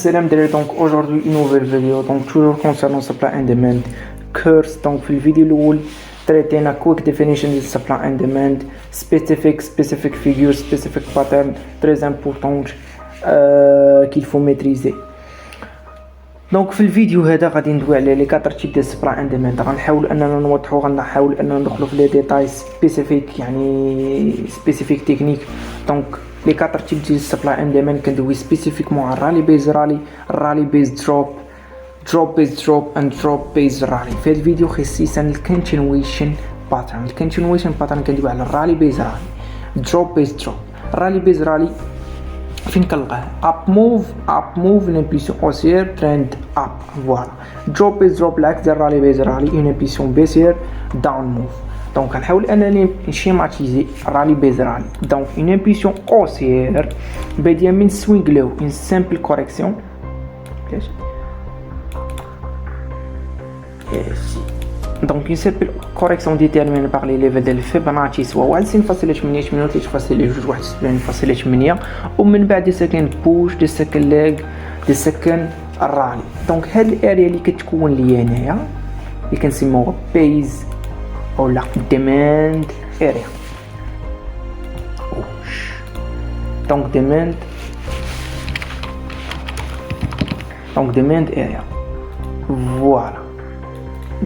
Salam derrière, donc aujourd'hui une nouvelle vidéo, donc toujours concernant supply and demand curves. Donc في الفيديو الأول traitنا quick definition de supply and demand, specific figure, specific pattern très important qu'il faut maîtriser. دونك في الفيديو هذا غادي ندوي على لي 4 تيب ديال سبلاي اند ديماند. غنحاول اننا نوضحوا، غنحاول اننا ندخلوا في لي ديتاي سبيسيفيك، يعني سبيسيفيك تكنيك. دونك لي 4 تيب ديال سبلاي اند ديماند كندوي سبيسيفيكمون على رالي بيز رالي بيز دروب بيز دروب اند دروب بيز رالي. في هذا الفيديو خصيصا الكونتينيويشن باترن كندوي على الرالي بيز رالي، دروب بيز دروب. رالي بيز رالي فين كنلقاه؟ اب موف une impulsion haussière trend up. Voilà. drop base drop العكس ديال رالي بيز رالي une impulsion baissière down move. دونك غنحاول انني نشيماتيزي رالي بيز رالي. دونك une impulsion haussière باديه من swing low une simple correction. Donc une simple correction déterminée par les levels de Fibonacci سواء 1.8 1.71 ومن بعد يسكن بوش دي سكن ليغ دي سكن الرالي. دونك هاد الاريا اللي كتكون ليا هنايا اللي كنسميوها بيز اولا ديماند اريا. دونك ديماند اريا. فوالا.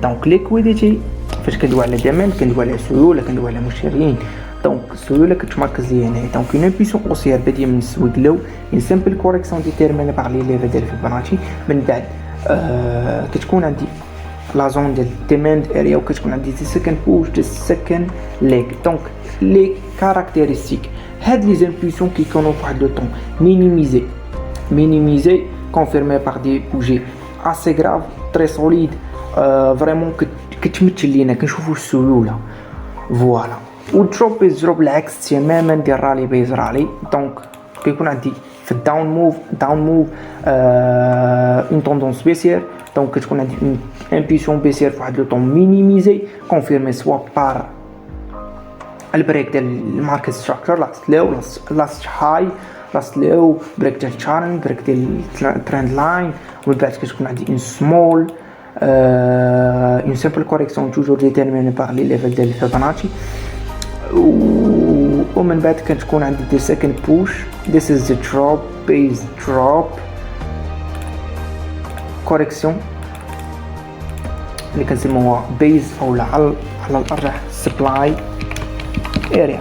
دونك ليكويديتي فاش كندوي على ديماند كندوي على سيوله، كندوي على مشترين. دونك السيوله كتمركز لي هنا. دونك اون امبيسيون اوسيير باديه من السويق لو ان سامبل كوريكسيون ديتيرميني باغ لي ليفل ديال فيبوناتشي. من بعد كتكون عندي لا زون ديال ديماند اريا وكتكون عندي دي سكند بوش دي سكند ليك. دونك لي كاركتيرستيك هاد لي امبيسيون كيكونوا فواحد لو طون مينيميزي كونفيرمي باغ دي بوجي اسي غراف تري سوليد. فريمون كتمثل لينا كنشوفوا السيوله. فوالا. والدروب بيز دروب العكس تماما ديال رالي بيز رالي. دونك كيكون عندي في الداون موف اون طوندونس بيسير. دونك كتكون عندي اون امبيسيون بيسير فواحد لو طون مينيميزي كونفيرمي سوا بار البريك ديال الماركت ستراكشر لاست لو لاست هاي لاست لو بريك ديال تشارن بريك ديال ترند لاين. ومن بعد كتكون عندي اون سمول une simple correction toujours déterminée par les levels de Fibonacci. ومن بعد كتكون عندي the second push. This is the drop base drop correction اللي كنسموها base او على الارجح supply area.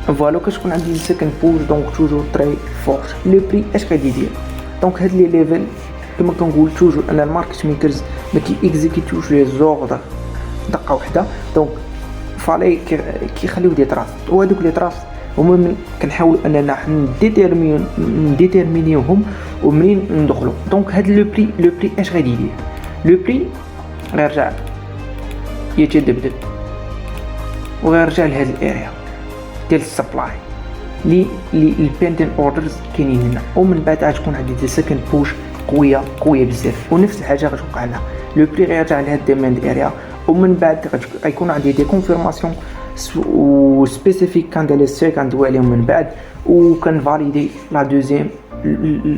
فوالا كتكون عندي the second push. دونك toujours très fort. لو بري اش غادي يدير؟ دونك هاد لي ليفل كما كنقول توجور ان الماركت ميكرز ما كيكزيكيتيوش لي زوردر دقه واحده. دونك فالي كيخليو دي تراس، وهذوك لي تراس هما كنحاول اننا نديتيرمينيوهم ومنين ندخلوا. دونك هاد لو بري اش غادي يدير؟ لو بري غيرجع يتذبذب وغيرجع لهاد الاريا ديال السبلاي لي البيندن اوردرز كاينين هنا. ومن بعد غتكون عندي دي سكند بوش قويه بزاف. ونفس الحاجه غتوقع لنا لو بري غيرجع لهاد الديماند اريا. ومن بعد غيكون عندي دي كونفيرماسيون سبيسيفيك كندير كندوي عليهم من بعد وكنفاليدي لا دوزيام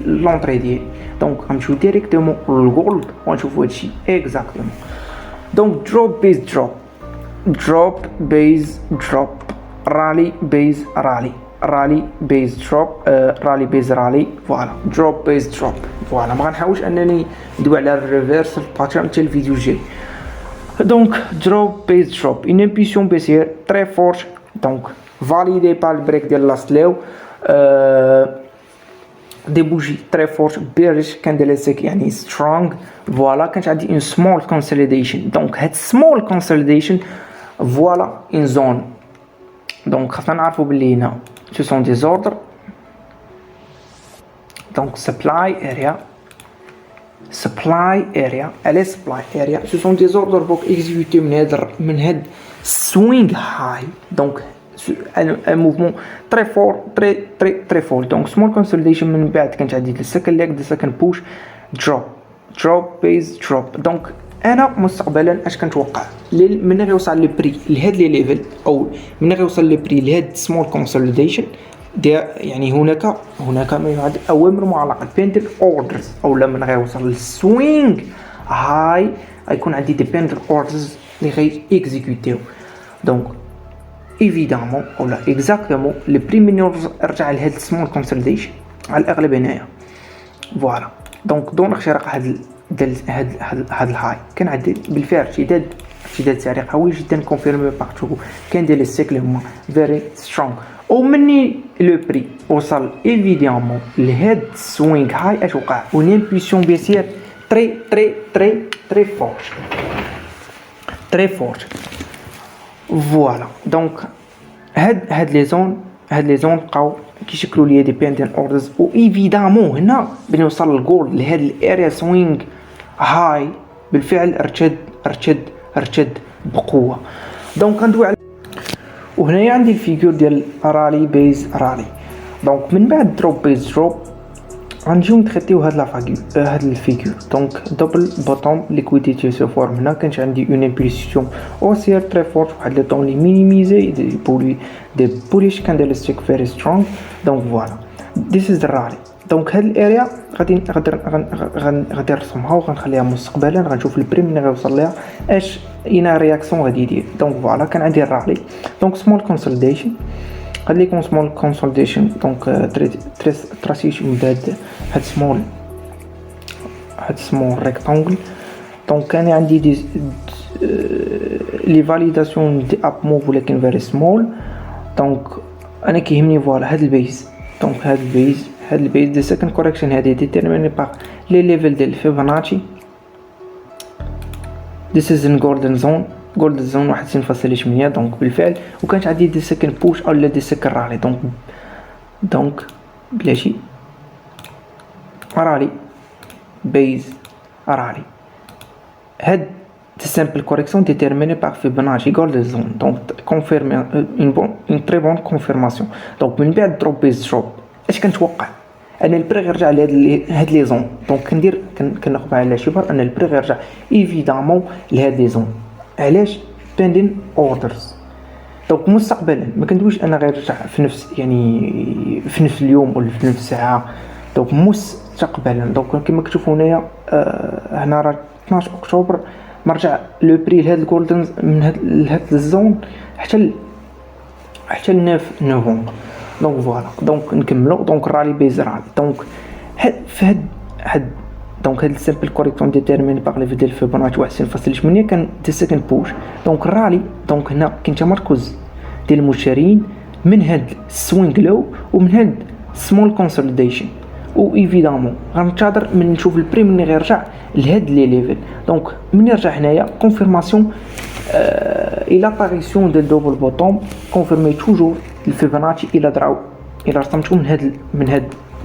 لونطري ديالي. دونك غنمشيو ديريكتومون للغولد ونشوفوا هادشي اكزاكتومون. دونك دروب بيز دروب رالي بيز دروب رالي بيز رالي. فوالا. دروب بيز دروب. فوالا. ما غنحاولش انني ندوي على الريفيرسال باترن حتى الفيديو الجاي. دونك دروب بيز دروب une impulsion baissière très forte. دونك validé par le break ديال لاست لو دي بوجي تري فورت بيرش كانديلستيك يعني سترونغ. فوالا. كانت عندي اون سمول كونسوليديشن. دونك هاد سمول كونسوليديشن فوالا ان زون. دونك خاصنا نعرفوا بلي هنا ce sont des ordres. donc supply area elle est supply area. ce sont des ordres pour exécuter من هاد swing high. donc un mouvement très fort. donc small consolidation. من بعد كانت عندي the second leg the second push drop base drop. donc انا مستقبلا اش كنتوقع من غيوصل لي بري لهاد لي ليفل او من غيوصل لي بري لهاد سمول كونسوليديشن يعني هناك ما يعد اوامر معلقه بيندل اوردرز، او لما غيوصل للسوينغ هاي غيكون عندي دي بيندل اوردرز اللي غي اكزيكوتيو. دونك ايفيدامون ولا اكزاكتومون لي بريمي رجع لهاد السمول كونسوليديشن على الاغلب هنايا. فوالا دونك دون اختراق هاد الهاي كان عندي بالفعل ارتداد سعري قوي جدا كونفيرمي بارتو. كان ديال السيكل هما فيري سترونغ، ومني لو بري وصل ايفيدامون لهاد السوينغ هاي اش وقع؟ اون امبولسيون بيسير تري تري تري تري فورت تري فورت. فوالا دونك هاد لي زون بقاو كيشكلوا لي دي بيندين اوردرز، و ايفيدامون هنا بين وصل الجولد لهاد الاريا سوينغ هاي بالفعل ارتد بقوه. دونك غندوي على، وهنايا عندي الفيجور ديال رالي بيز رالي. دونك من بعد دروب بيز دروب غنجيو نتريتيو هاد الفيجور. دونك دوبل بوتوم ليكويديتي سو فورم. هنا كانت عندي اون امبولسيون اوسير تري فورت، واحد لو طون لي مينيميزي دي بوليش كان ديال ستيك فيري سترونغ. دونك فوالا ذيس از الرالي. دونك هاد الاريا غادي نرسمها وغنخليها مستقبلا، غنشوف البريم اللي غيوصل ليها اش اينا رياكسيون غادي يدير. دونك فوالا كان عندي الرالي. دونك سمول كونسوليديشن غادي يكون سمول كونسوليديشن. دونك تراسيش من بعد هاد سمول ريكتانجل. دونك كان عندي دي لي فاليداسيون دي اب موف ولكن فيري سمول. دونك انا كيهمني فوالا هاد البيز. دونك هاد البيز دي سكند كوريكشن هادي ديتيرميني باغ لي ليفل ديال فيبوناتشي. This is in golden zone 1.8. دونك بالفعل وكانت عندي دي سكن بوش او دي سكن رالي. دونك بلاشي رالي بيز رالي. هاد simple correction déterminée par Fibonacci golden zone. Donc confirmer une très bonne confirmation. Donc من بعد drop base drop اش كنتوقع؟ ان البري غيرجع لهاد لي زون. دونك كناخذ على الاعتبار ان البري غيرجع ايفيدامون لهاد لي زون. علاش؟ بيندين اوردرز. دونك مستقبلا ما كندويش انا غيرجع في نفس اليوم ولا في نفس الساعه. دونك مستقبلا. دونك كما كتشوفوا هنايا هنا راه 12 اكتوبر مرجع لو بري لهاد الجولدن من هاد الزون حتى 9 نوفمبر. دونك فوالا دونك نكملوا. دونك الرالي بيز رالي. دونك في هاد دونك هاد السامبل كوريكتون ديتيرمين باغ لي ديال فيبوناتشي 1.8 كان دي سكند بوش. دونك الرالي دونك هنا كاين تمركز ديال المشترين من هاد السوينغ لو ومن هاد سمول كونسوليديشن. و ايفيدامون غنتظر من نشوف البريم اللي غيرجع لهاد لي ليفل. دونك من يرجع هنايا كونفيرماسيون الى اباريسيون ديال دوبل بوتوم كونفيرمي توجور الفيبوناتشي الى رسمتو من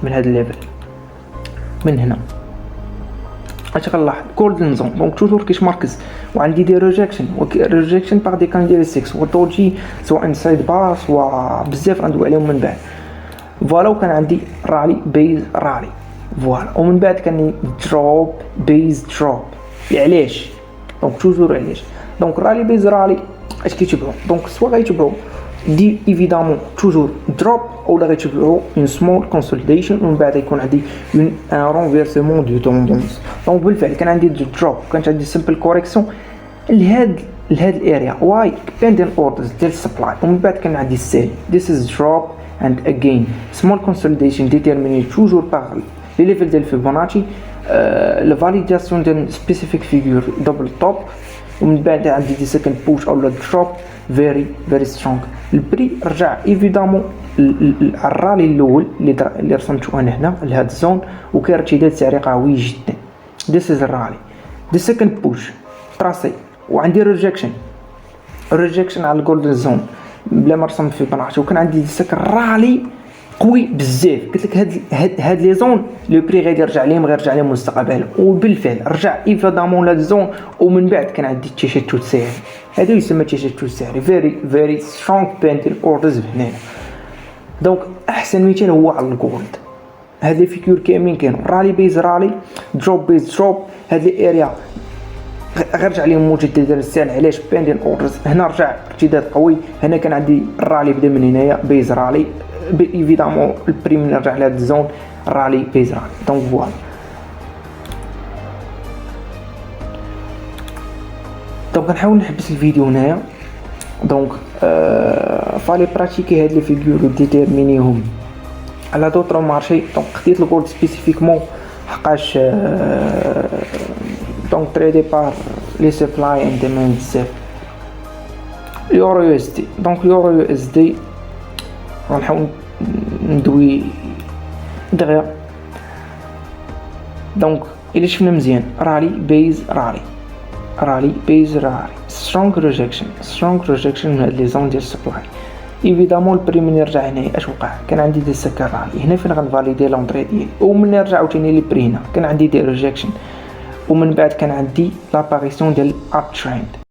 هاد الليفل من هنا. اش غنلاحظ؟ جولدن زون. دونك توجور كيتمركز وعندي دي ريجكشن باغ دي كانديلستيكس ودوجي سواء سايد باس وبزاف غندوي عليهم من بعد. فوالا وكان عندي رالي بيز رالي. فوالا ومن بعد كان دروب بيز دروب. علاش؟ دونك توجور علاش؟ دونك رالي بيز رالي اش كيتبعوا؟ دونك سوا غيتبعوا دي ايفيدامون توجور دروب اولا غيتبعوا اون سمول كونسوليديشن ومن بعد يكون عندي ان رونفيرسمون دو توندونس. دونك بالفعل كان عندي دروب كانت عندي سامبل كوريكسيون لهاد الاريا واي بيندين اوردرز ديال السبلاي ومن بعد كان عندي السيل. This is drop and again small consolidation déterminé toujours par les levels de Fibonacci, la validation d'une spécifique figure double top ومن بعد عندي دي سكند بوش او دروب very strong. البري رجع ايفيدامون الرالي الاول اللي رسمته انا هنا لهاد الزون وكان ارتداد سعري قوي جدا. This is الرالي دي سكند بوش تراسي وعندي ريجكشن على الجولدن زون بلا ما رسمت في بنعش وكان عندي دي سكن رالي قوي بزاف. قلت لك هاد لي زون لو بري غادي يرجع لهم مستقبلا وبالفعل رجع ايفادامون لهاد الزون ومن بعد كان عندي التشتت السعري. هذا يسمى التشتت السعري very strong بيندل اوردرز هنا. دونك احسن مثال هو على الجولد. هاد لي فيكور كاملين كانوا رالي بيز رالي دروب بيز دروب. هاد الاريا غيرجع لهم مجددا السعر. علاش؟ بيندين اوردرز. هنا رجع ارتداد قوي. هنا كان عندي الرالي بدا من هنايا بيز رالي ايفيدامون البري من نرجع لهاد الزون رالي بيز رالي. دونك فوالا دونك نحاول نحبس الفيديو هنايا. دونك فالي براتيكي هاد لي فيغور وديتيرمينيهم على دوطرو مارشي. دونك خديت الجولد سبيسيفيكمون حقاش دونك تريدي بار لي سبلاي اند ديماند بزاف. يورو يو اس دي. دونك يورو يو اس دي غنحاول ندوي دغيا. دونك الا شفنا مزيان رالي بيز رالي رالي بيز رالي سترونغ ريجكشن من هاد لي زون ديال السبلاي. ايفيدامون البري من يرجع هنا اش وقع؟ كان عندي دي سكر رالي هنا فين غنفاليدي لونطري ديالي، ومن نرجع عاوتاني لي بري هنا كان عندي دي ريجكشن، ومن بعد كان عندي لاباريسيون ديال اب تريند.